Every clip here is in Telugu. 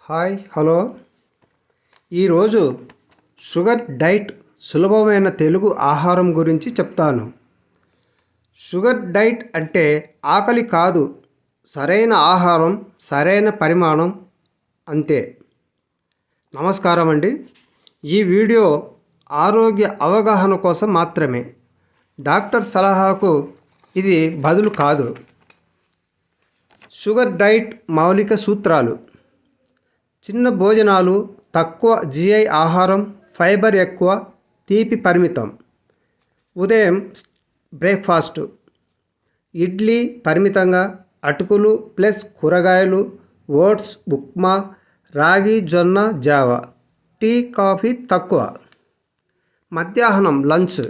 హాయ్ హలో ఈరోజు షుగర్ డైట్ సులభమైన తెలుగు ఆహారం గురించి చెప్తాను. షుగర్ డైట్ అంటే ఆకలి కాదు, సరైన ఆహారం సరైన పరిమాణం అంతే. నమస్కారం అండి. ఈ వీడియో ఆరోగ్య అవగాహన కోసం మాత్రమే. డాక్టర్ సలహాకు ఇది బదులు కాదు. షుగర్ డైట్ మౌలిక సూత్రాలు: చిన్న భోజనాలు, తక్కువ జిఐ ఆహారం, ఫైబర్ ఎక్కువ, తీపి పరిమితం. ఉదయం బ్రేక్ఫాస్ట్: ఇడ్లీ పరిమితంగా, అటుకులు ప్లస్ కూరగాయలు, ఓట్స్, ఉప్మా, రాగి, జొన్న, జావ. టీ, కాఫీ తక్కువ. మధ్యాహ్నం లంచ్: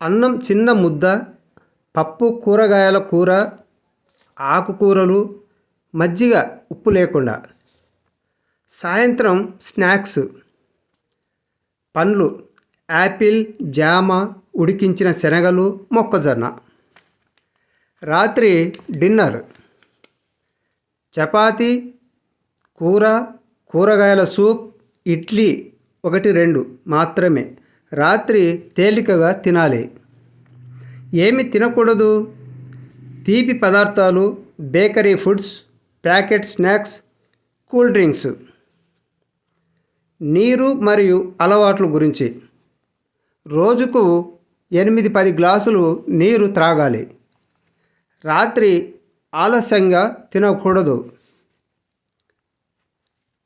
అన్నం చిన్న ముద్ద, పప్పు, కూరగాయల కూర, ఆకుకూరలు, మజ్జిగ ఉప్పు లేకుండా. సాయంత్రం స్నాక్స్: పండ్లు, యాపిల్, జామ, ఉడికించిన శనగలు, మొక్కజొన్న. రాత్రి డిన్నర్: చపాతీ, కూర, కూరగాయల సూప్, ఇడ్లీ 1-2 మాత్రమే. రాత్రి తేలికగా తినాలి. ఏమి తినకూడదు: తీపి పదార్థాలు, bakery foods, packet snacks, cool drinks. నీరు మరియు అలవాట్ల గురించి: రోజుకు 8-10 గ్లాసులు నీరు త్రాగాలి. రాత్రి ఆలస్యంగా తినకూడదు.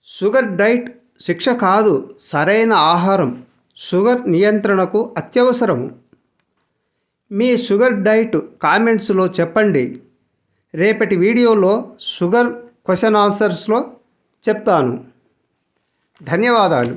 షుగర్ డైట్ శిక్ష కాదు, సరైన ఆహారం షుగర్ నియంత్రణకు అత్యవసరము. మీ షుగర్ డైట్ కామెంట్స్లో చెప్పండి. రేపటి వీడియోలో షుగర్ క్వశ్చన్ ఆన్సర్స్లో చెప్తాను. ధన్యవాదాలు.